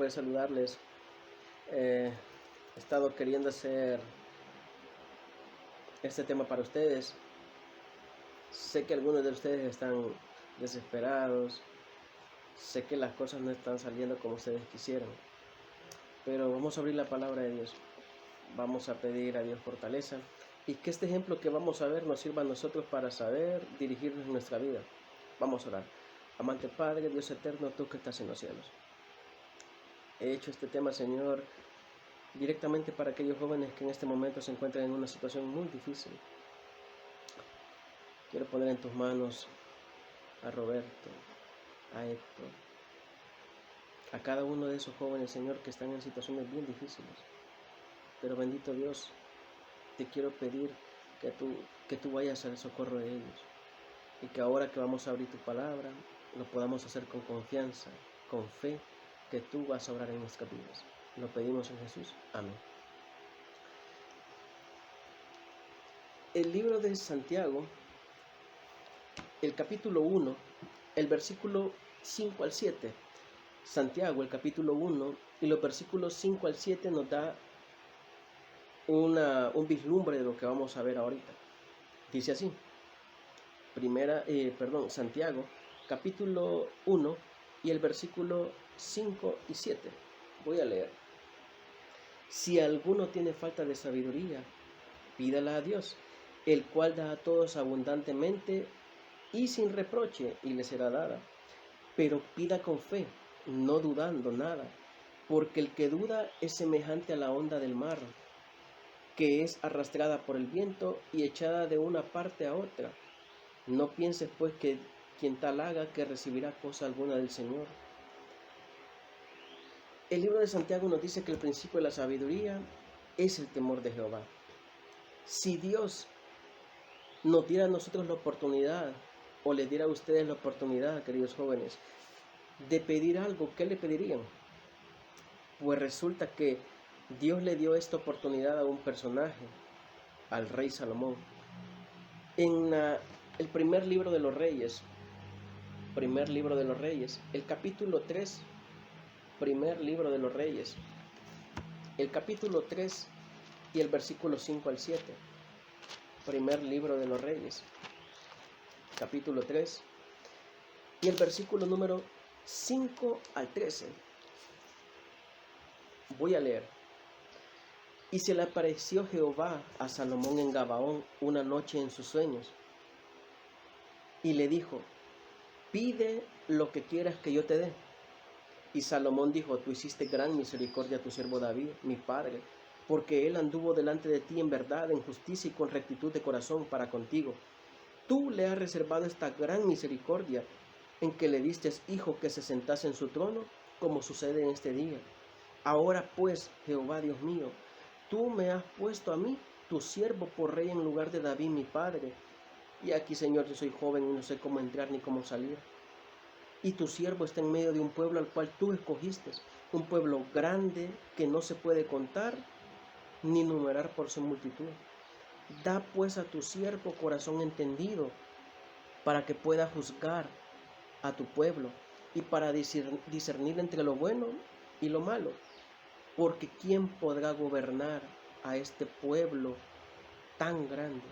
poder saludarles. He estado queriendo hacer este tema para ustedes. Sé que algunos de ustedes están desesperados. Sé que las cosas no están saliendo como ustedes quisieran. Pero vamos a abrir la palabra de Dios. Vamos a pedir a Dios fortaleza. Y que este ejemplo que vamos a ver nos sirva a nosotros para saber dirigirnos en nuestra vida. Vamos a orar. Amante Padre, Dios eterno, tú que estás en los cielos. He hecho este tema, Señor, directamente para aquellos jóvenes que en este momento se encuentran en una situación muy difícil. Quiero poner en tus manos a Roberto, a Héctor, a cada uno de esos jóvenes, Señor, que están en situaciones bien difíciles. Pero bendito Dios, te quiero pedir que tú vayas al socorro de ellos. Y que ahora que vamos a abrir tu palabra, lo podamos hacer con confianza, con fe, que tú vas a obrar en nuestras vidas. Lo pedimos en Jesús. Amén. El libro de Santiago, el capítulo 1, el versículo 5 al 7. Santiago, el capítulo 1, y los versículos 5 al 7 nos da un vislumbre de lo que vamos a ver ahorita. Dice así. Santiago, capítulo 1 y el versículo 5 y 7. Voy a leer. Si alguno tiene falta de sabiduría, pídala a Dios, el cual da a todos abundantemente y sin reproche, y le será dada. Pero pida con fe, no dudando nada, porque el que duda es semejante a la onda del mar, que es arrastrada por el viento y echada de una parte a otra. No pienses pues que quien tal haga que recibirá cosa alguna del Señor. El libro de Santiago nos dice que el principio de la sabiduría es el temor de Jehová. Si Dios nos diera a nosotros la oportunidad, o les diera a ustedes la oportunidad, queridos jóvenes, de pedir algo, ¿qué le pedirían? Pues resulta que Dios le dio esta oportunidad a un personaje, al rey Salomón. En el primer libro de los Reyes, el capítulo 3, primer libro de los Reyes, el capítulo 3 y el versículo 5 al 7. Primer libro de los Reyes, capítulo 3 y el versículo número 5 al 13. Voy a leer. Y se le apareció Jehová a Salomón en Gabaón una noche en sus sueños, y le dijo: pide lo que quieras que yo te dé. Y Salomón dijo: tú hiciste gran misericordia a tu siervo David, mi padre, porque él anduvo delante de ti en verdad, en justicia y con rectitud de corazón para contigo. Tú le has reservado esta gran misericordia, en que le diste hijo que se sentase en su trono, como sucede en este día. Ahora pues, Jehová Dios mío, tú me has puesto a mí, tu siervo, por rey en lugar de David mi padre. Y aquí, Señor, yo soy joven y no sé cómo entrar ni cómo salir. Y tu siervo está en medio de un pueblo al cual tú escogiste, un pueblo grande que no se puede contar ni numerar por su multitud. Da pues a tu siervo corazón entendido, para que pueda juzgar a tu pueblo y para discernir entre lo bueno y lo malo. Porque ¿quién podrá gobernar a este pueblo tan grande?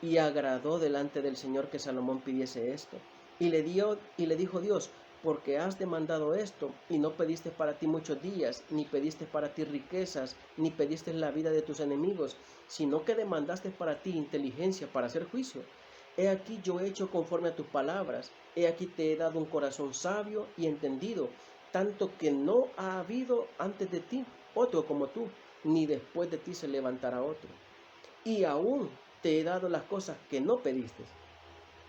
Y agradó delante del Señor que Salomón pidiese esto. Y le dijo Dios: porque has demandado esto, y no pediste para ti muchos días, ni pediste para ti riquezas, ni pediste la vida de tus enemigos, sino que demandaste para ti inteligencia para hacer juicio. He aquí yo he hecho conforme a tus palabras. He aquí te he dado un corazón sabio y entendido, tanto que no ha habido antes de ti otro como tú, ni después de ti se levantará otro. Y aún te he dado las cosas que no pediste,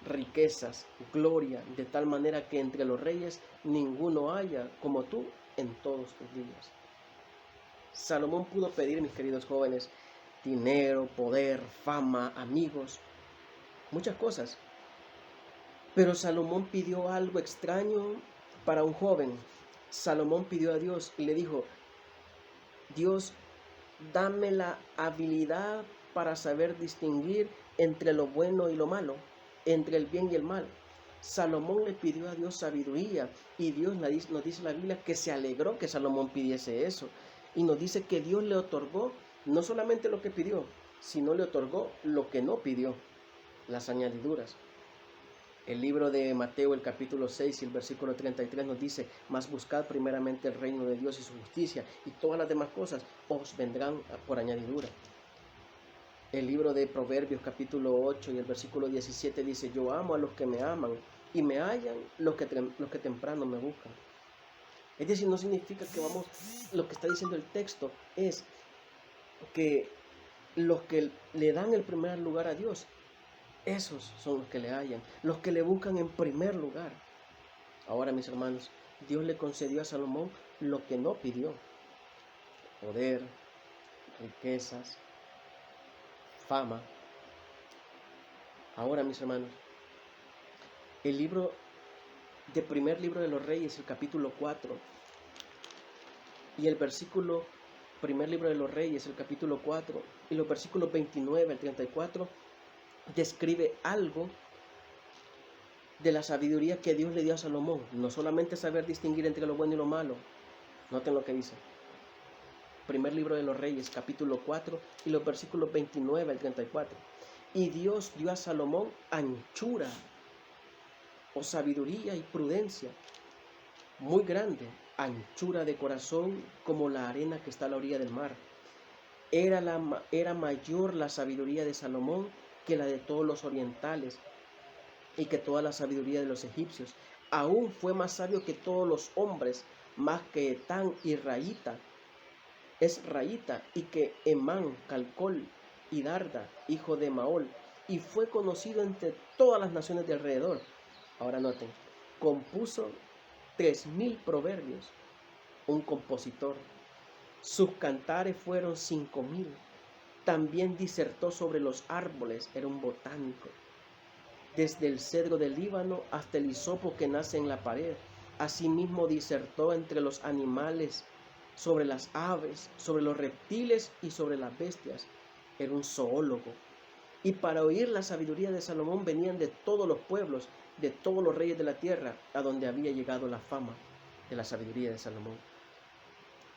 riquezas, gloria, de tal manera que entre los reyes ninguno haya como tú en todos tus días. Salomón pudo pedir, mis queridos jóvenes, dinero, poder, fama, amigos, muchas cosas. Pero Salomón pidió algo extraño para un joven. Salomón pidió a Dios y le dijo: Dios, dame la habilidad para saber distinguir entre lo bueno y lo malo, entre el bien y el mal. Salomón le pidió a Dios sabiduría y Dios nos dice la Biblia que se alegró que Salomón pidiese eso. Y nos dice que Dios le otorgó no solamente lo que pidió, sino le otorgó lo que no pidió, las añadiduras. El libro de Mateo, el capítulo 6 y el versículo 33 nos dice: mas buscad primeramente el reino de Dios y su justicia, y todas las demás cosas os vendrán por añadidura. El libro de Proverbios, capítulo 8 y el versículo 17 dice: yo amo a los que me aman, y me hallan los que temprano me buscan. Es decir, no significa que lo que está diciendo el texto es que los que le dan el primer lugar a Dios, esos son los que le hallan, los que le buscan en primer lugar. Ahora, mis hermanos, Dios le concedió a Salomón lo que no pidió: poder, riquezas, fama. Ahora, mis hermanos, el primer libro de los Reyes, el capítulo 4, y el primer libro de los Reyes, el capítulo 4, y los versículos 29 al 34, describe algo de la sabiduría que Dios le dio a Salomón. No solamente saber distinguir entre lo bueno y lo malo. Noten lo que dice. Primer libro de los Reyes, capítulo 4, y los versículos 29 al 34. Y Dios dio a Salomón anchura, o sabiduría y prudencia, muy grande, anchura de corazón como la arena que está a la orilla del mar. Era mayor la sabiduría de Salomón que la de todos los orientales y que toda la sabiduría de los egipcios. Aún fue más sabio que todos los hombres, más que Etán y Raíta, y que Emán, Calcol y Darda, hijo de Maol, y fue conocido entre todas las naciones de alrededor. Ahora noten, compuso 3000 proverbios, un compositor. Sus cantares fueron 5000. También disertó sobre los árboles, era un botánico. Desde el cedro del Líbano hasta el hisopo que nace en la pared. Asimismo disertó entre los animales, sobre las aves, sobre los reptiles y sobre las bestias. Era un zoólogo. Y para oír la sabiduría de Salomón venían de todos los pueblos, de todos los reyes de la tierra, a donde había llegado la fama de la sabiduría de Salomón.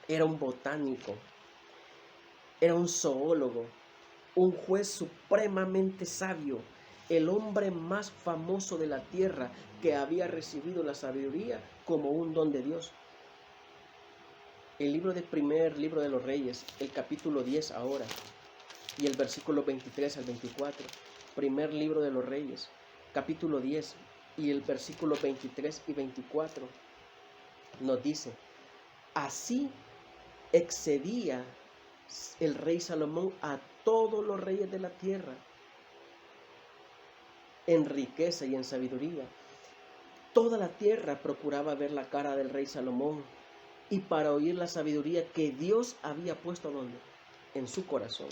Era un botánico, era un zoólogo, un juez supremamente sabio, el hombre más famoso de la tierra que había recibido la sabiduría como un don de Dios. El primer libro de los Reyes, el capítulo 10 ahora, y el versículo 23 al 24. Primer libro de los Reyes, capítulo 10, y el versículo 23 y 24, nos dice: así excedía el rey Salomón a todos los reyes de la tierra en riqueza y en sabiduría. Toda la tierra procuraba ver la cara del rey Salomón y para oír la sabiduría que Dios había puesto ¿dónde? En su corazón.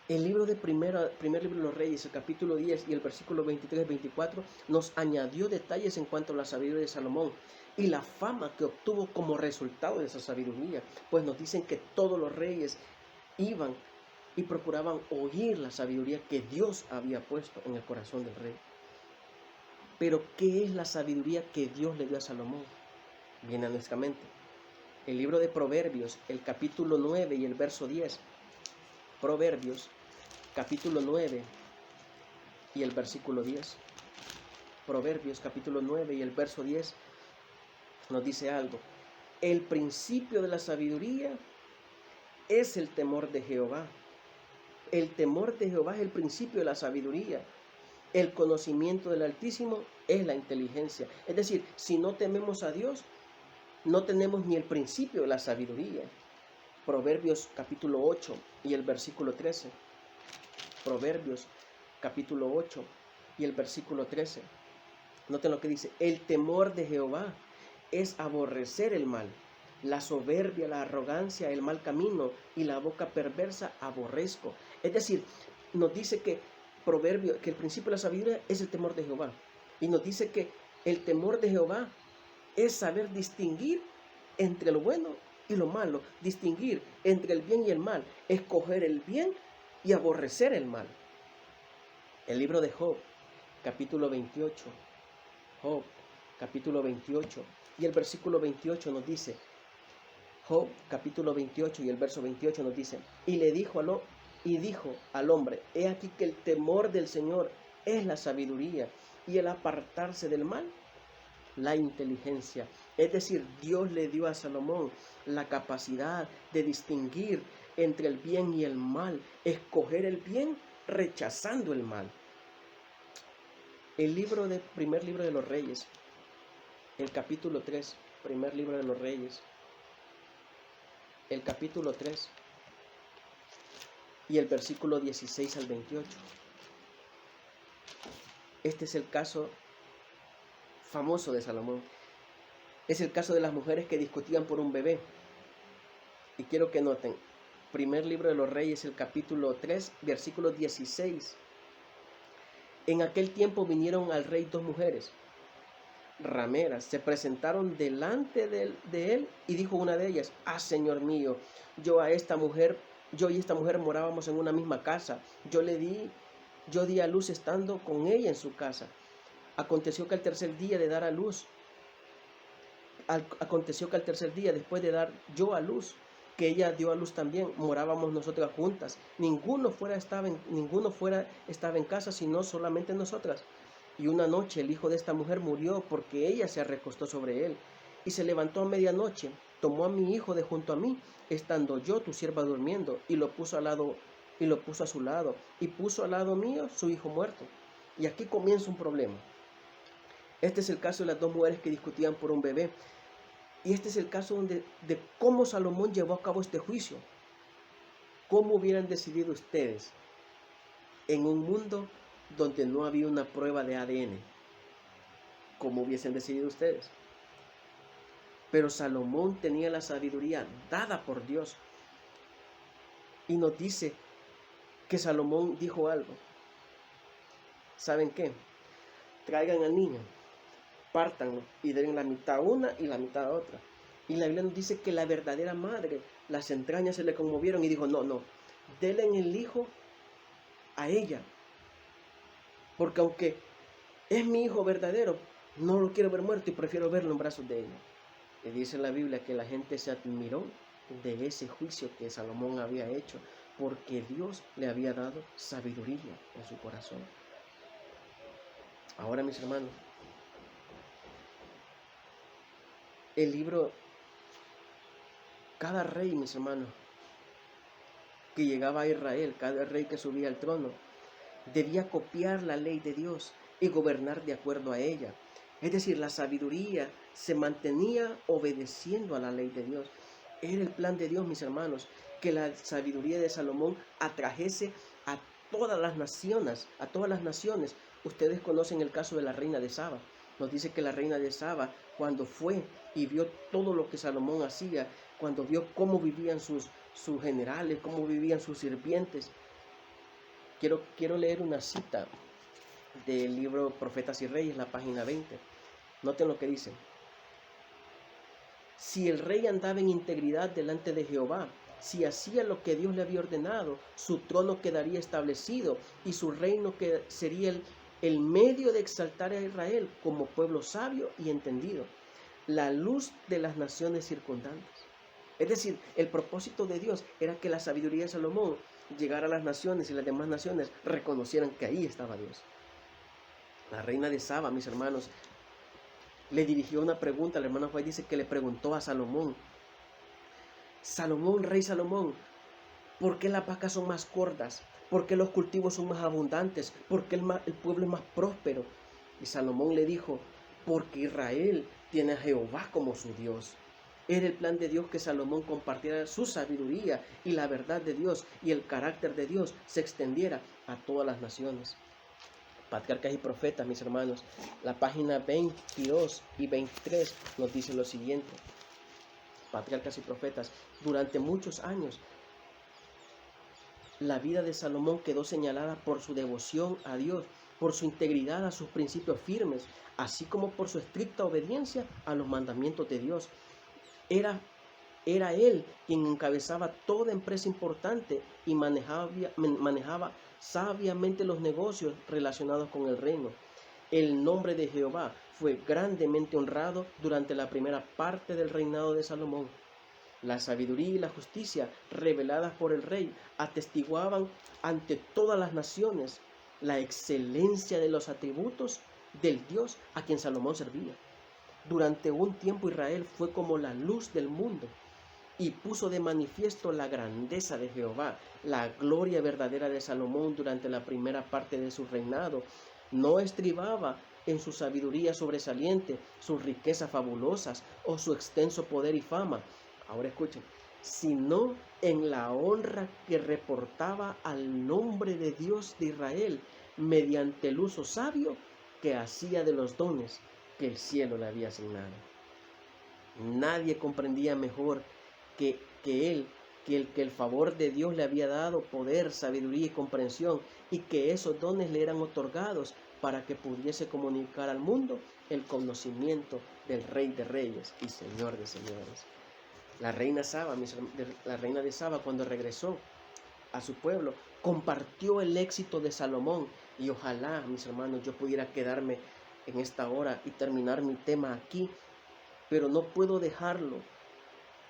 El primer libro de los Reyes, el capítulo 10 y el versículo 23-24, nos añadió detalles en cuanto a la sabiduría de Salomón y la fama que obtuvo como resultado de esa sabiduría. Pues nos dicen que todos los reyes iban y procuraban oír la sabiduría que Dios había puesto en el corazón del rey. Pero ¿qué es la sabiduría que Dios le dio a Salomón? Viene a nuestra mente. El libro de Proverbios, el capítulo 9 y el verso 10. Proverbios, capítulo 9 y el versículo 10. Proverbios, capítulo 9 y el verso 10 nos dice algo. El principio de la sabiduría es el temor de Jehová. El temor de Jehová es el principio de la sabiduría. El conocimiento del Altísimo es la inteligencia. Es decir, si no tememos a Dios, no tenemos ni el principio de la sabiduría. Proverbios capítulo 8 y el versículo 13. Proverbios capítulo 8 y el versículo 13. Noten lo que dice: el temor de Jehová es aborrecer el mal, la soberbia, la arrogancia, el mal camino y la boca perversa aborrezco. Es decir, nos dice que el principio de la sabiduría es el temor de Jehová. Y nos dice que el temor de Jehová es saber distinguir entre lo bueno y lo malo, distinguir entre el bien y el mal, escoger el bien y aborrecer el mal. El libro de Job, capítulo 28. Job, capítulo 28. Y el versículo 28 nos dice, Job, capítulo 28 y el verso 28 nos dice, y dijo al hombre, he aquí que el temor del Señor es la sabiduría, y el apartarse del mal, la inteligencia. Es decir, Dios le dio a Salomón la capacidad de distinguir entre el bien y el mal, escoger el bien rechazando el mal. Primer libro de los Reyes, el capítulo 3, primer libro de los Reyes, el capítulo 3 y el versículo 16 al 28. Este es el caso famoso de Salomón. Es el caso de las mujeres que discutían por un bebé. Y quiero que noten, primer libro de los Reyes, el capítulo 3, versículo 16. En aquel tiempo vinieron al rey dos mujeres rameras, se presentaron delante de él, y dijo una de ellas, Señor mío, yo y esta mujer morábamos en una misma casa, yo di a luz estando con ella en su casa. Aconteció que al tercer día, después de dar yo a luz, que ella dio a luz también, morábamos nosotras juntas. Ninguno fuera estaba en casa, sino solamente nosotras. Y una noche el hijo de esta mujer murió, porque ella se recostó sobre él. Y se levantó a medianoche, tomó a mi hijo de junto a mí, estando yo, tu sierva, durmiendo, y lo puso a su lado, y puso al lado mío su hijo muerto. Y aquí comienza un problema. Este es el caso de las dos mujeres que discutían por un bebé. Y este es el caso de cómo Salomón llevó a cabo este juicio. ¿Cómo hubieran decidido ustedes en un mundo donde no había una prueba de ADN? ¿Cómo hubiesen decidido ustedes? Pero Salomón tenía la sabiduría dada por Dios. Y nos dice que Salomón dijo algo. ¿Saben qué? Traigan al niño, pártanlo y den la mitad a una y la mitad a otra. Y la Biblia nos dice que la verdadera madre, las entrañas se le conmovieron y dijo, no, denle el hijo a ella. Porque aunque es mi hijo verdadero, no lo quiero ver muerto y prefiero verlo en brazos de ella. Y dice la Biblia que la gente se admiró de ese juicio que Salomón había hecho, porque Dios le había dado sabiduría en su corazón. Ahora, mis hermanos, cada rey, mis hermanos, que llegaba a Israel, cada rey que subía al trono, debía copiar la ley de Dios y gobernar de acuerdo a ella. Es decir, la sabiduría se mantenía obedeciendo a la ley de Dios. Era el plan de Dios, mis hermanos, que la sabiduría de Salomón atrajese a todas las naciones. Ustedes conocen el caso de la reina de Saba. Nos dice que la reina de Saba, cuando fue y vio todo lo que Salomón hacía, cuando vio cómo vivían sus generales, cómo vivían sus sirvientes. Quiero leer una cita del libro Profetas y Reyes, la página 20. Noten lo que dice. Si el rey andaba en integridad delante de Jehová, si hacía lo que Dios le había ordenado, su trono quedaría establecido y su reino sería el medio de exaltar a Israel como pueblo sabio y entendido, la luz de las naciones circundantes. Es decir, el propósito de Dios era que la sabiduría de Salomón llegara a las naciones y las demás naciones reconocieran que ahí estaba Dios. La reina de Saba, mis hermanos, le dirigió una pregunta. El hermano Juan dice que le preguntó a Salomón, rey Salomón, ¿por qué las vacas son más gordas? ¿Por qué los cultivos son más abundantes? ¿Por qué el pueblo es más próspero? Y Salomón le dijo, porque Israel tiene a Jehová como su Dios. Era el plan de Dios que Salomón compartiera su sabiduría y la verdad de Dios y el carácter de Dios se extendiera a todas las naciones. Patriarcas y Profetas, mis hermanos, la página 22 y 23 nos dice lo siguiente. Patriarcas y Profetas, durante muchos años, la vida de Salomón quedó señalada por su devoción a Dios, por su integridad a sus principios firmes, así como por su estricta obediencia a los mandamientos de Dios. Era él quien encabezaba toda empresa importante y manejaba sabiamente los negocios relacionados con el reino. El nombre de Jehová fue grandemente honrado durante la primera parte del reinado de Salomón. La sabiduría y la justicia reveladas por el rey atestiguaban ante todas las naciones la excelencia de los atributos del Dios a quien Salomón servía. Durante un tiempo Israel fue como la luz del mundo y puso de manifiesto la grandeza de Jehová. La gloria verdadera de Salomón durante la primera parte de su reinado no estribaba en su sabiduría sobresaliente, sus riquezas fabulosas o su extenso poder y fama. Ahora escuchen, sino en la honra que reportaba al nombre de Dios de Israel mediante el uso sabio que hacía de los dones que el cielo le había asignado. Nadie comprendía mejor que él, que el favor de Dios le había dado poder, sabiduría y comprensión, y que esos dones le eran otorgados para que pudiese comunicar al mundo el conocimiento del Rey de Reyes y Señor de Señores. La reina de Saba, cuando regresó a su pueblo, compartió el éxito de Salomón, y ojalá, mis hermanos, yo pudiera quedarme en esta hora y terminar mi tema aquí, pero no puedo dejarlo,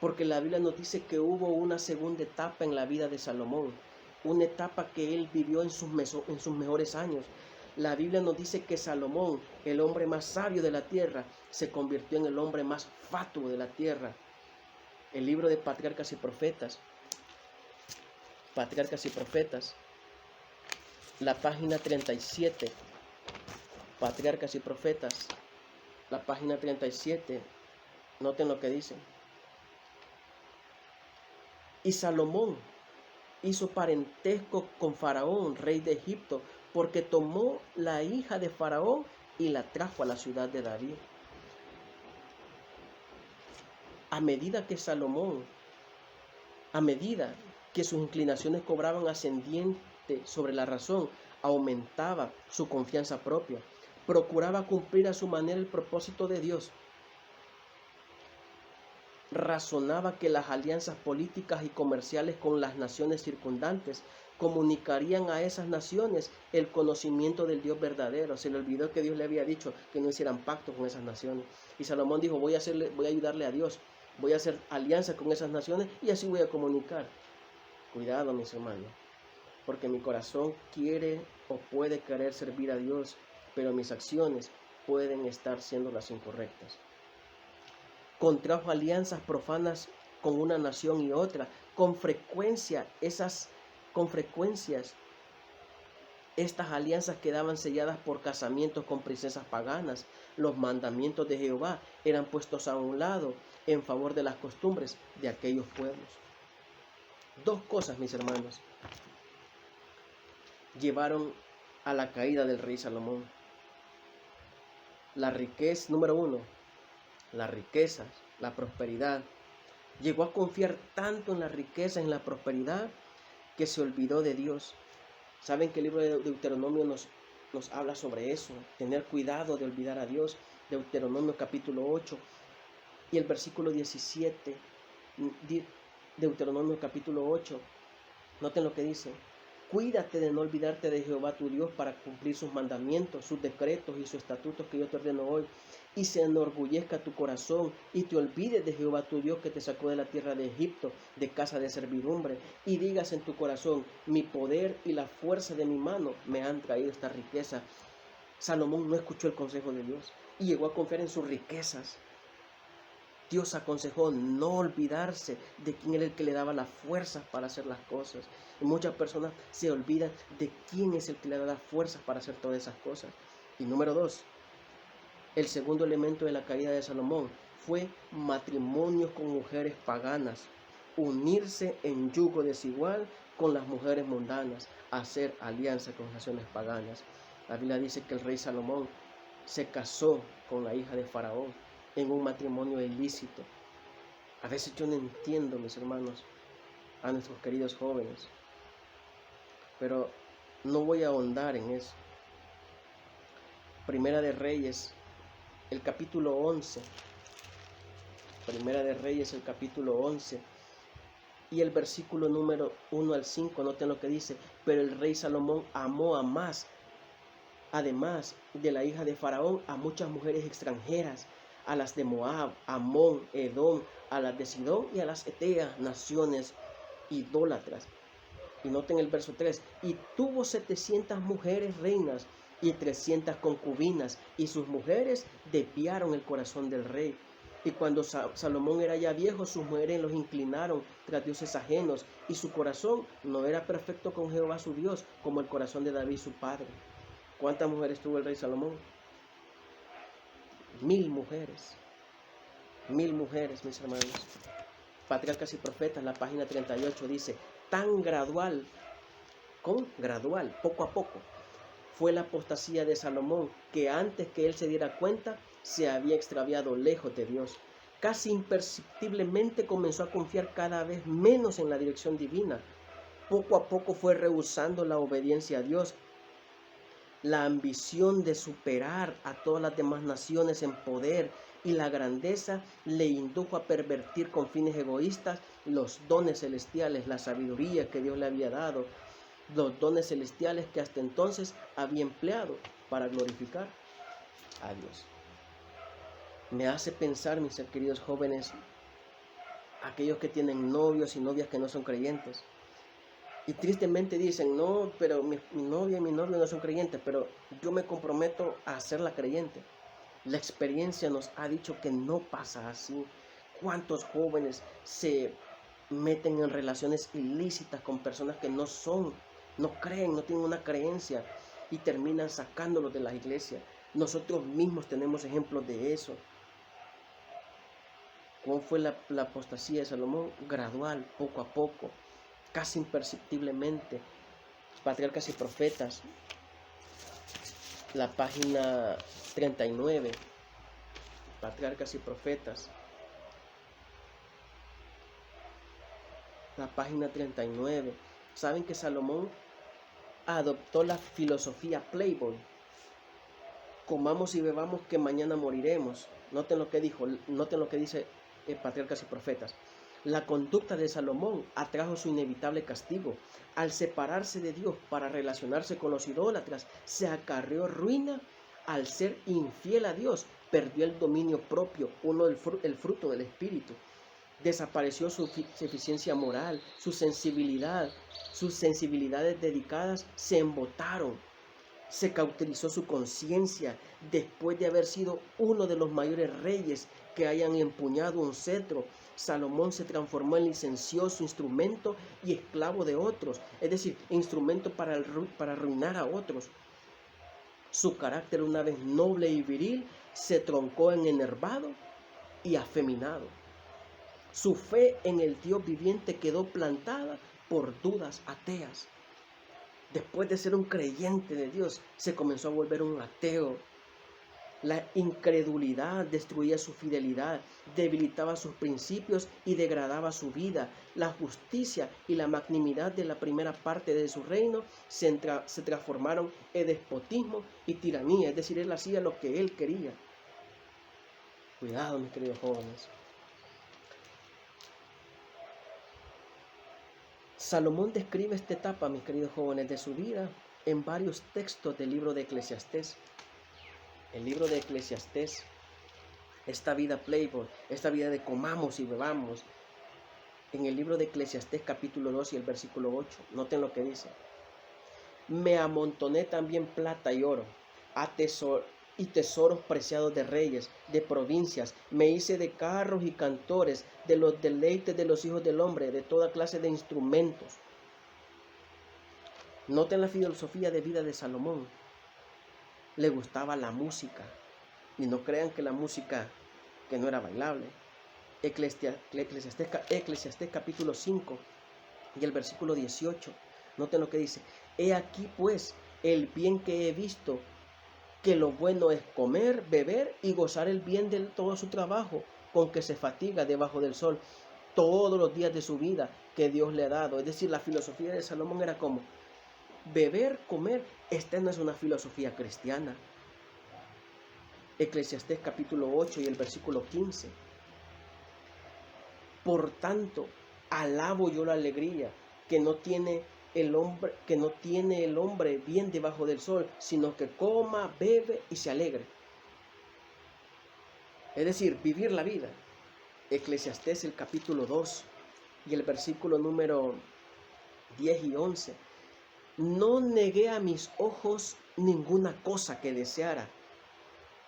porque la Biblia nos dice que hubo una segunda etapa en la vida de Salomón, una etapa que él vivió en sus mejores años. La Biblia nos dice que Salomón, el hombre más sabio de la tierra, se convirtió en el hombre más fatuo de la tierra. El libro de Patriarcas y Profetas, la página 37, Patriarcas y Profetas, la página 37, noten lo que dice. Y Salomón hizo parentesco con Faraón, rey de Egipto, porque tomó la hija de Faraón y la trajo a la ciudad de David. A medida que sus inclinaciones cobraban ascendiente sobre la razón, aumentaba su confianza propia, procuraba cumplir a su manera el propósito de Dios. Razonaba que las alianzas políticas y comerciales con las naciones circundantes comunicarían a esas naciones el conocimiento del Dios verdadero. Se le olvidó que Dios le había dicho que no hicieran pacto con esas naciones. Y Salomón dijo, voy a ayudarle a Dios, voy a hacer alianza con esas naciones y así voy a comunicar. Cuidado, mis hermanos, porque mi corazón quiere o puede querer servir a Dios, pero mis acciones pueden estar siendo las incorrectas. Contrajo alianzas profanas con una nación y otra. Con frecuencia estas alianzas quedaban selladas por casamientos con princesas paganas. Los mandamientos de Jehová eran puestos a un lado en favor de las costumbres de aquellos pueblos. Dos cosas, mis hermanos, llevaron a la caída del rey Salomón. La riqueza, número uno, las riquezas, la prosperidad. Llegó a confiar tanto en la riqueza, en la prosperidad, que se olvidó de Dios. Saben que el libro de Deuteronomio nos habla sobre eso, tener cuidado de olvidar a Dios. Deuteronomio capítulo 8 y el versículo 17. Deuteronomio capítulo 8, noten lo que dice. Cuídate de no olvidarte de Jehová tu Dios para cumplir sus mandamientos, sus decretos y sus estatutos que yo te ordeno hoy. Y se enorgullezca tu corazón y te olvides de Jehová tu Dios que te sacó de la tierra de Egipto, de casa de servidumbre. Y digas en tu corazón, mi poder y la fuerza de mi mano me han traído esta riqueza. Salomón no escuchó el consejo de Dios y llegó a confiar en sus riquezas. Dios aconsejó no olvidarse de quién era el que le daba las fuerzas para hacer las cosas. Y muchas personas se olvidan de quién es el que le da las fuerzas para hacer todas esas cosas. Y número dos, el segundo elemento de la caída de Salomón fue matrimonios con mujeres paganas, unirse en yugo desigual con las mujeres mundanas, hacer alianza con naciones paganas. La Biblia dice que el rey Salomón se casó con la hija de Faraón en un matrimonio ilícito. A veces yo no entiendo, mis hermanos, a nuestros queridos jóvenes, pero no voy a ahondar en eso. Primera de Reyes, el capítulo 11. Primera de Reyes, el capítulo 11. Y el versículo número 1 al 5, noten lo que dice. Pero el rey Salomón amó a más además de la hija de Faraón, a muchas mujeres extranjeras, a las de Moab, Amón, Edom, a las de Sidón y a las Eteas, naciones idólatras. Y noten el verso 3, y tuvo 700 mujeres reinas y 300 concubinas, y sus mujeres desviaron el corazón del rey. Y cuando Salomón era ya viejo, sus mujeres los inclinaron tras dioses ajenos, y su corazón no era perfecto con Jehová su Dios, como el corazón de David su padre. ¿Cuántas mujeres tuvo el rey Salomón? 1000 mujeres. 1000 mujeres, mis hermanos. Patriarcas y Profetas, la página 38 dice, tan gradual, poco a poco, fue la apostasía de Salomón, que antes que él se diera cuenta, se había extraviado lejos de Dios. Casi imperceptiblemente comenzó a confiar cada vez menos en la dirección divina. Poco a poco fue rehusando la obediencia a Dios. La ambición de superar a todas las demás naciones en poder y la grandeza le indujo a pervertir con fines egoístas los dones celestiales, la sabiduría que Dios le había dado, los dones celestiales que hasta entonces había empleado para glorificar a Dios. Me hace pensar, mis queridos jóvenes, aquellos que tienen novios y novias que no son creyentes. Y tristemente dicen, no, pero mi novia y mi novio no son creyentes, pero yo me comprometo a hacerla creyente. La experiencia nos ha dicho que no pasa así. ¿Cuántos jóvenes se meten en relaciones ilícitas con personas que no creen, no tienen una creencia y terminan sacándolos de la iglesia? Nosotros mismos tenemos ejemplos de eso. ¿Cómo fue la apostasía de Salomón? Gradual, poco a poco, casi imperceptiblemente. Patriarcas y Profetas, la página 39. Patriarcas y Profetas, la página 39. Saben que Salomón adoptó la filosofía Playboy. Comamos y bebamos que mañana moriremos. Noten lo que dijo, noten lo que dice Patriarcas y Profetas. La conducta de Salomón atrajo su inevitable castigo. Al separarse de Dios para relacionarse con los idólatras, se acarreó ruina. Al ser infiel a Dios, perdió el dominio propio, el fruto del Espíritu. Desapareció su eficiencia moral, sus sensibilidades dedicadas se embotaron. Se cauterizó su conciencia después de haber sido uno de los mayores reyes que hayan empuñado un cetro. Salomón se transformó en licencioso instrumento y esclavo de otros, es decir, instrumento para arruinar a otros. Su carácter, una vez noble y viril, se troncó en enervado y afeminado. Su fe en el Dios viviente quedó plantada por dudas ateas. Después de ser un creyente de Dios, se comenzó a volver un ateo. La incredulidad destruía su fidelidad, debilitaba sus principios y degradaba su vida. La justicia y la magnanimidad de la primera parte de su reino se transformaron en despotismo y tiranía, es decir, él hacía lo que él quería. Cuidado, mis queridos jóvenes. Salomón describe esta etapa, mis queridos jóvenes, de su vida en varios textos del libro de Eclesiastés. El libro de Eclesiastés, esta vida playboy, esta vida de comamos y bebamos. En el libro de Eclesiastés capítulo 2 y el versículo 8, noten lo que dice. Me amontoné también plata y oro, y tesoros preciados de reyes, de provincias. Me hice de carros y cantores, de los deleites de los hijos del hombre, de toda clase de instrumentos. Noten la filosofía de vida de Salomón. Le gustaba la música. Y no crean que la música que no era bailable. Eclesiastés capítulo 5 y el versículo 18. Noten lo que dice. He aquí pues el bien que he visto, que lo bueno es comer, beber y gozar el bien de todo su trabajo, con que se fatiga debajo del sol todos los días de su vida que Dios le ha dado. Es decir, la filosofía de Salomón era como beber, comer. Esta no es una filosofía cristiana. Eclesiastés capítulo 8 y el versículo 15. Por tanto, alabo yo la alegría que no tiene el hombre, que no tiene el hombre bien debajo del sol, sino que coma, bebe y se alegre. Es decir, vivir la vida. Eclesiastés, el capítulo 2 y el versículo número 10 y 11. No negué a mis ojos ninguna cosa que deseara,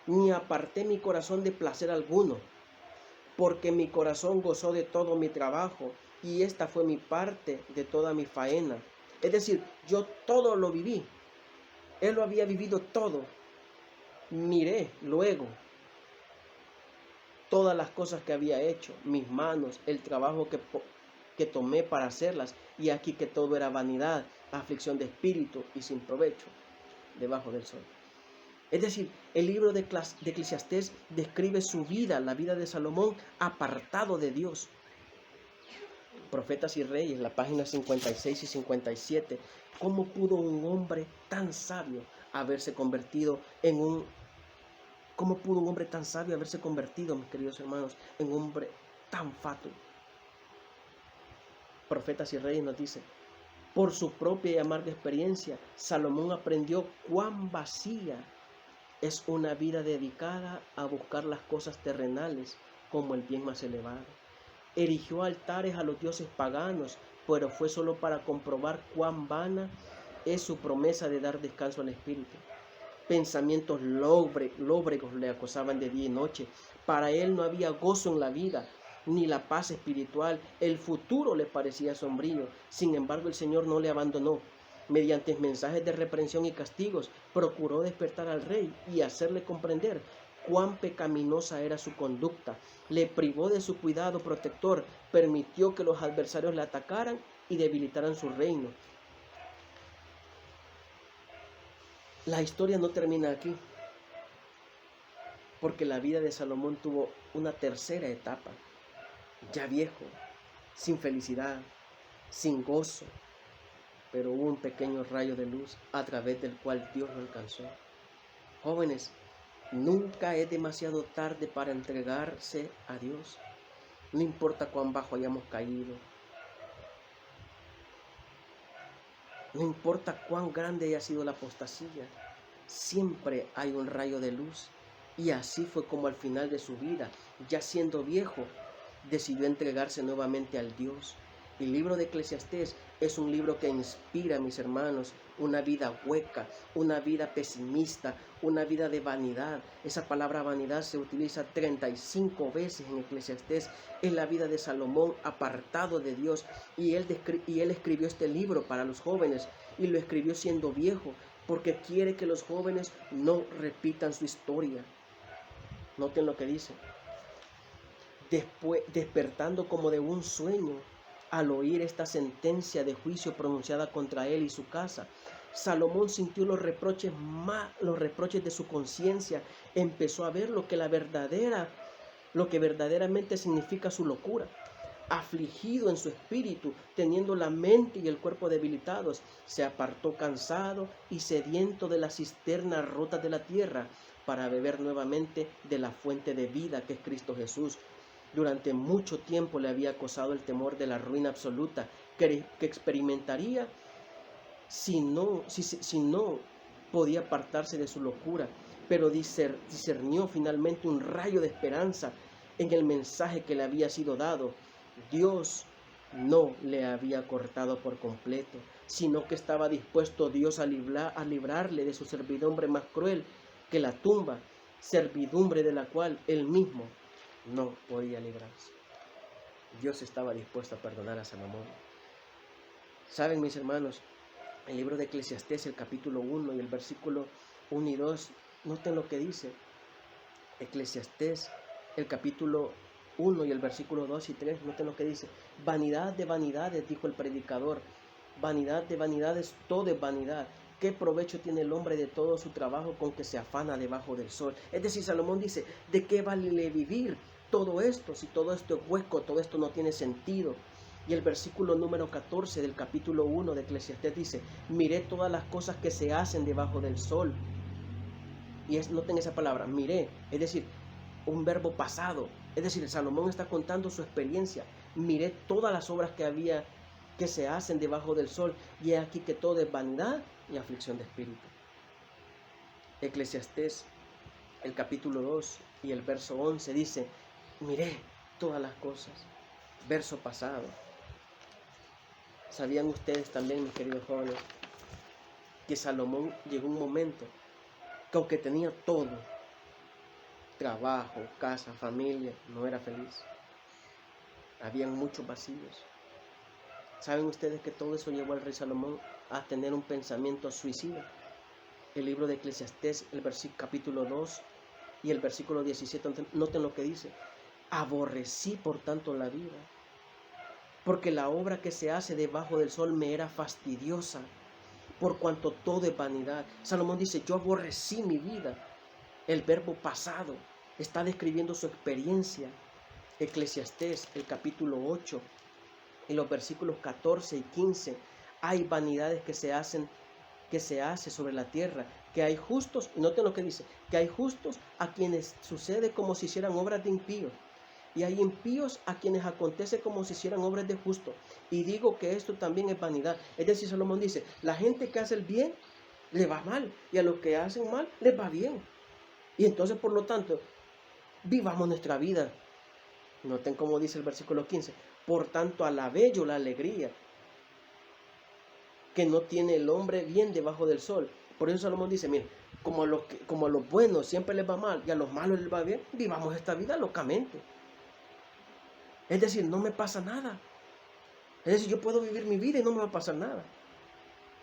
ni aparté mi corazón de placer alguno, porque mi corazón gozó de todo mi trabajo, y esta fue mi parte de toda mi faena. Es decir, yo todo lo viví. Él lo había vivido todo. Miré luego todas las cosas que había hecho, mis manos, el trabajo que tomé para hacerlas, y aquí que todo era vanidad, aflicción de espíritu y sin provecho debajo del sol. Es decir, el libro de Eclesiastés describe su vida, la vida de Salomón, apartado de Dios. Profetas y Reyes, la página 56 y 57. ¿Cómo pudo un hombre tan sabio haberse convertido en un... ¿Cómo pudo un hombre tan sabio haberse convertido, mis queridos hermanos, en un hombre tan fatuo? Profetas y Reyes nos dice: por su propia y amarga experiencia, Salomón aprendió cuán vacía es una vida dedicada a buscar las cosas terrenales como el bien más elevado. Erigió altares a los dioses paganos, pero fue solo para comprobar cuán vana es su promesa de dar descanso al espíritu. Pensamientos lóbregos le acosaban de día y noche. Para él no había gozo en la vida, ni la paz espiritual. El futuro le parecía sombrío. Sin embargo, el Señor no le abandonó. Mediante mensajes de reprensión y castigos, procuró despertar al rey y hacerle comprender cuán pecaminosa era su conducta. Le privó de su cuidado protector, permitió que los adversarios le atacaran y debilitaran su reino. La historia no termina aquí, porque la vida de Salomón tuvo una tercera etapa, ya viejo, sin felicidad, sin gozo, pero hubo un pequeño rayo de luz a través del cual Dios lo alcanzó. Jóvenes, nunca es demasiado tarde para entregarse a Dios. No importa cuán bajo hayamos caído, no importa cuán grande haya sido la apostasía, siempre hay un rayo de luz. Y así fue como al final de su vida, ya siendo viejo, decidió entregarse nuevamente al Dios. El libro de Eclesiastés es un libro que inspira, mis hermanos, una vida hueca, una vida pesimista, una vida de vanidad. Esa palabra vanidad se utiliza 35 veces en Eclesiastés. Es la vida de Salomón apartado de Dios, y él escribió este libro para los jóvenes, y lo escribió siendo viejo, porque quiere que los jóvenes no repitan su historia. Noten lo que dice: después, despertando como de un sueño, al oír esta sentencia de juicio pronunciada contra él y su casa, Salomón sintió los reproches de su conciencia. Empezó a ver lo que verdaderamente significa su locura. Afligido en su espíritu, teniendo la mente y el cuerpo debilitados, se apartó cansado y sediento de las cisternas rotas de la tierra, para beber nuevamente de la fuente de vida que es Cristo Jesús. Durante mucho tiempo le había acosado el temor de la ruina absoluta que experimentaría si no podía apartarse de su locura, pero discernió finalmente un rayo de esperanza en el mensaje que le había sido dado. Dios no le había cortado por completo, sino que estaba dispuesto Dios a librarle de su servidumbre más cruel que la tumba, servidumbre de la cual él mismo no podía librarse. Dios estaba dispuesto a perdonar a Salomón. Saben, mis hermanos, el libro de Eclesiastés, el capítulo 1 y el versículo 1 y 2, noten lo que dice. Eclesiastés, el capítulo 1 y el versículo 2 y 3, noten lo que dice: vanidad de vanidades, dijo el predicador, vanidad de vanidades, todo es vanidad. ¿Qué provecho tiene el hombre de todo su trabajo con que se afana debajo del sol? Es decir, Salomón dice: ¿de qué vale vivir todo esto si todo esto es hueco, todo esto no tiene sentido? Y el versículo número 14 del capítulo 1 de Eclesiastés dice: miré todas las cosas que se hacen debajo del sol. Y noten esa palabra, miré, es decir, un verbo pasado. Es decir, Salomón está contando su experiencia. Miré todas las obras que había que se hacen debajo del sol, y he aquí que todo es vanidad y aflicción de espíritu. Eclesiastés, el capítulo 2 y el verso 11 dice, miré todas las cosas. Verso pasado. ¿Sabían ustedes también, mis queridos jóvenes, que Salomón llegó un momento que aunque tenía todo, trabajo, casa, familia, no era feliz? Habían muchos vacíos. ¿Saben ustedes que todo eso llevó al rey Salomón a tener un pensamiento suicida? El libro de Eclesiastés, el capítulo 2 y el versículo 17, noten lo que dice. Aborrecí por tanto la vida, porque la obra que se hace debajo del sol me era fastidiosa, por cuanto todo es vanidad. Salomón dice, yo aborrecí mi vida. El verbo pasado está describiendo su experiencia. Eclesiastés, el capítulo 8 y los versículos 14 y 15. Hay vanidades que se hace sobre la tierra, que hay justos, y noten lo que dice, que hay justos a quienes sucede como si hicieran obras de impíos, y hay impíos a quienes acontece como si hicieran obras de justo. Y digo que esto también es vanidad. Es decir, Salomón dice, la gente que hace el bien le va mal, y a los que hacen mal les va bien. Y entonces, por lo tanto, vivamos nuestra vida. Noten cómo dice el versículo 15. Por tanto, alabé yo la alegría que no tiene el hombre bien debajo del sol. Por eso Salomón dice, mire, como a los buenos siempre les va mal y a los malos les va bien, vivamos esta vida locamente. Es decir, no me pasa nada. Es decir, yo puedo vivir mi vida y no me va a pasar nada.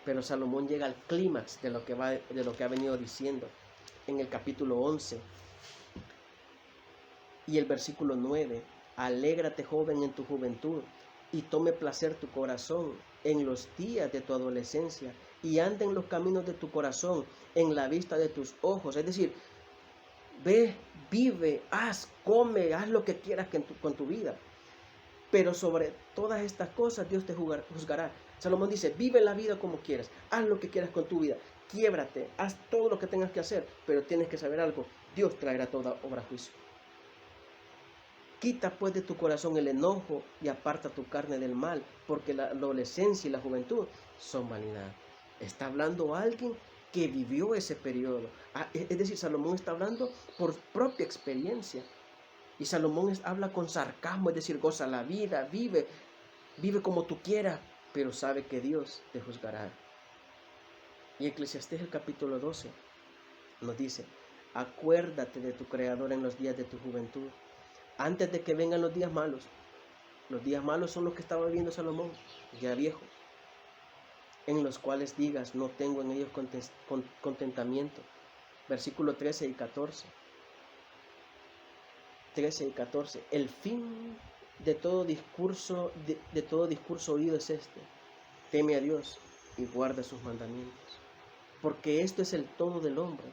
Pero Salomón llega al clímax de lo que ha venido diciendo en el capítulo 11 y el versículo 9. Alégrate, joven, en tu juventud, y tome placer tu corazón en los días de tu adolescencia, y anda en los caminos de tu corazón, en la vista de tus ojos. Es decir, ve, vive, haz, come, haz lo que quieras con tu vida. Pero sobre todas estas cosas Dios te juzgará. Salomón dice, vive la vida como quieras, haz lo que quieras con tu vida, quiébrate, haz todo lo que tengas que hacer, pero tienes que saber algo, Dios traerá toda obra a juicio. Quita pues de tu corazón el enojo y aparta tu carne del mal, porque la adolescencia y la juventud son vanidad. Está hablando alguien que vivió ese periodo. Es decir, Salomón está hablando por propia experiencia. Y Salomón habla con sarcasmo, es decir, goza la vida, vive como tú quieras, pero sabe que Dios te juzgará. Y Eclesiastés, el capítulo 12 nos dice, acuérdate de tu Creador en los días de tu juventud, antes de que vengan los días malos. Los días malos son los que estaba viviendo Salomón, ya viejo, en los cuales digas, no tengo en ellos contentamiento. Versículo 13 y 14. 13 y 14. El fin de todo discurso, de todo discurso oído es este: teme a Dios y guarda sus mandamientos, porque esto es el todo del hombre.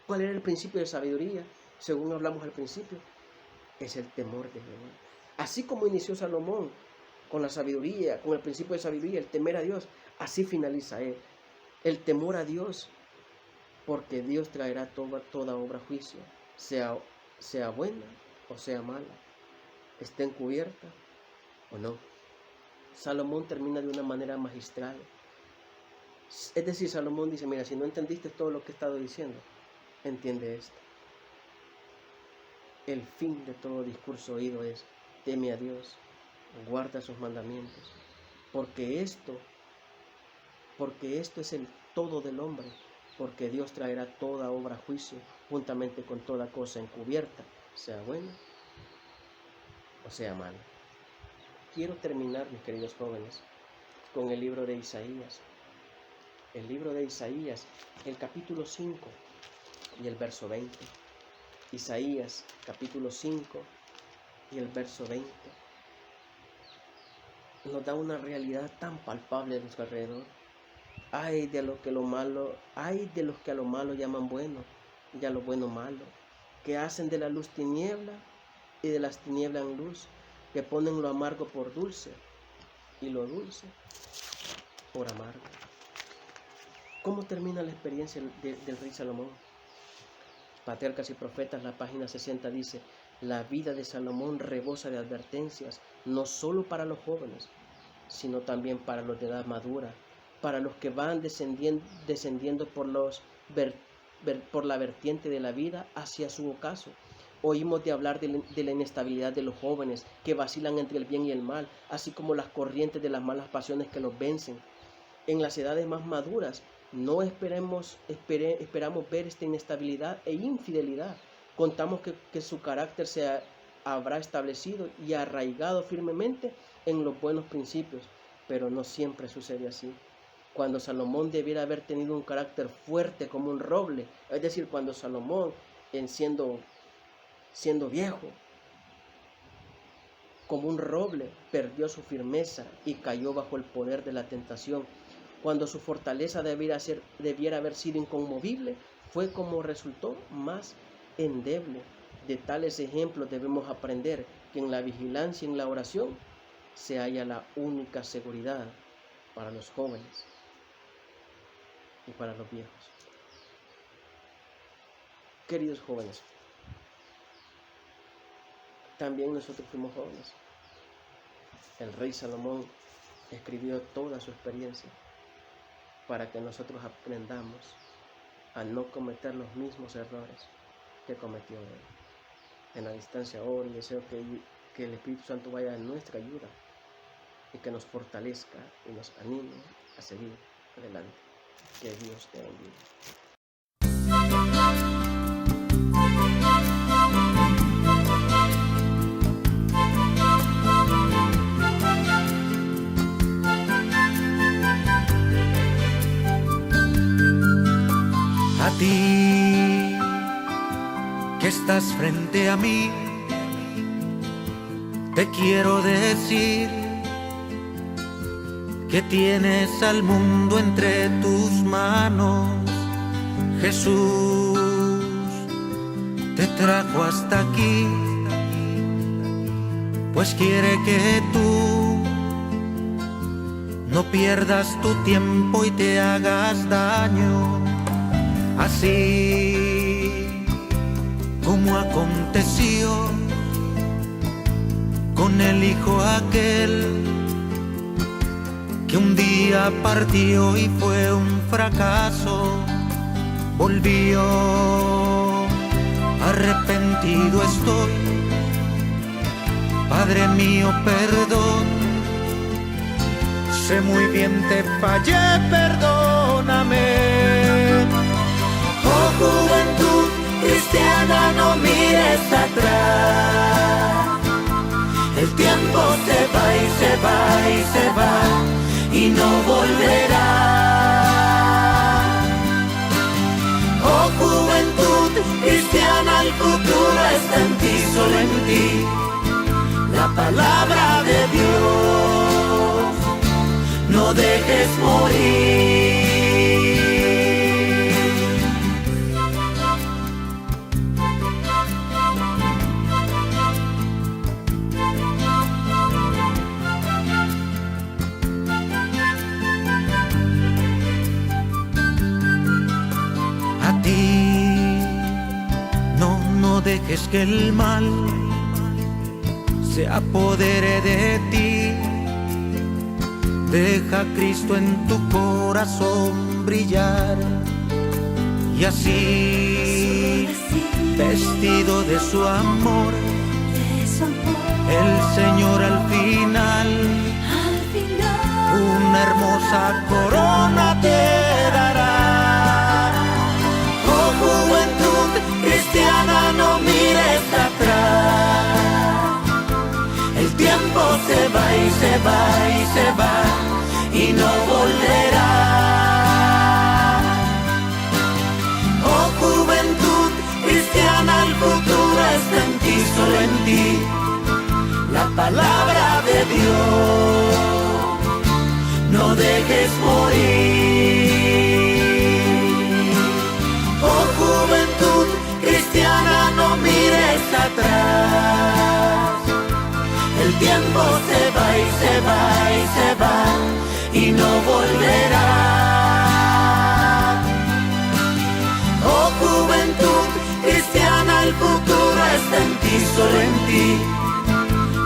¿Cuál era el principio de sabiduría? Según hablamos al principio, es el temor de Jehová. Así como inició Salomón con la sabiduría, con el principio de sabiduría, el temer a Dios, así finaliza él. El temor a Dios, porque Dios traerá toda obra a juicio, sea buena o sea mala, esté encubierta o no. Salomón termina de una manera magistral. Es decir, Salomón dice, mira, si no entendiste todo lo que he estado diciendo, entiende esto. El fin de todo discurso oído es, teme a Dios, guarda sus mandamientos, porque esto es el todo del hombre, porque Dios traerá toda obra a juicio, juntamente con toda cosa encubierta, sea buena o sea mala. Quiero terminar, mis queridos jóvenes, con el libro de Isaías. El libro de Isaías, el capítulo 5 y el verso 20. Isaías, capítulo 5 y el verso 20. Nos da una realidad tan palpable a nuestro alrededor. Ay de los que a lo malo llaman bueno, y a lo bueno malo, que hacen de la luz tiniebla y de las tinieblas luz, que ponen lo amargo por dulce y lo dulce por amargo. ¿Cómo termina la experiencia del rey Salomón? Patriarcas y Profetas, la página 60 dice, la vida de Salomón rebosa de advertencias, no solo para los jóvenes, sino también para los de edad madura, para los que van descendiendo por la vertiente de la vida hacia su ocaso. Oímos de hablar de la inestabilidad de los jóvenes que vacilan entre el bien y el mal, así como las corrientes de las malas pasiones que los vencen. En las edades más maduras no esperamos ver esta inestabilidad e infidelidad. Contamos que su carácter se habrá establecido y arraigado firmemente en los buenos principios, pero no siempre sucede así. Cuando Salomón debiera haber tenido un carácter fuerte como un roble, es decir, cuando Salomón, siendo viejo, como un roble, perdió su firmeza y cayó bajo el poder de la tentación. Cuando su fortaleza debiera haber sido inconmovible, fue como resultó más endeble. De tales ejemplos debemos aprender que en la vigilancia y en la oración se halla la única seguridad para los jóvenes y para los viejos. Queridos jóvenes, también nosotros fuimos jóvenes. El rey Salomón escribió toda su experiencia para que nosotros aprendamos a no cometer los mismos errores que cometió él. En la distancia oro y deseo que el Espíritu Santo vaya en nuestra ayuda y que nos fortalezca y nos anime a seguir adelante. Que Dios te bendiga. A ti que estás frente a mí, te quiero decir que tienes al mundo entre tus manos. Jesús te trajo hasta aquí, pues quiere que tú no pierdas tu tiempo y te hagas daño. Así como aconteció con el hijo aquel que un día partió y fue un fracaso, volvió, arrepentido estoy, Padre mío, perdón, sé muy bien te fallé, perdóname. Oh juventud cristiana, no mires atrás. El tiempo se va y se va y se va y no volverá. Oh juventud cristiana, el futuro está en ti, solo en ti. La palabra de Dios no dejes morir. No dejes que el mal se apodere de ti. Deja a Cristo en tu corazón brillar y así, vestido de su amor, el Señor al final una hermosa corona te dará. Oh juventud cristiana, no mires atrás. El tiempo se va y se va y se va y no volverá. Oh juventud cristiana, el futuro está en ti, solo en ti. La palabra de Dios no dejes morir. Oh juventud cristiana, no mires atrás. El tiempo se va y se va y se va y no volverá. Oh juventud cristiana, el futuro está en ti, solo en ti.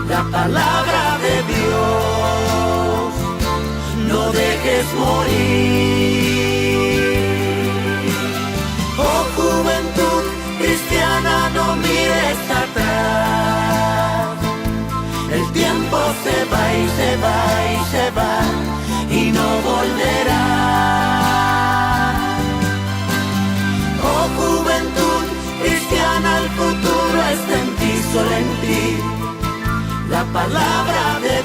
La palabra de Dios se va y se va y se va y no volverá. Oh juventud cristiana, el futuro está en ti, solo en ti. La palabra de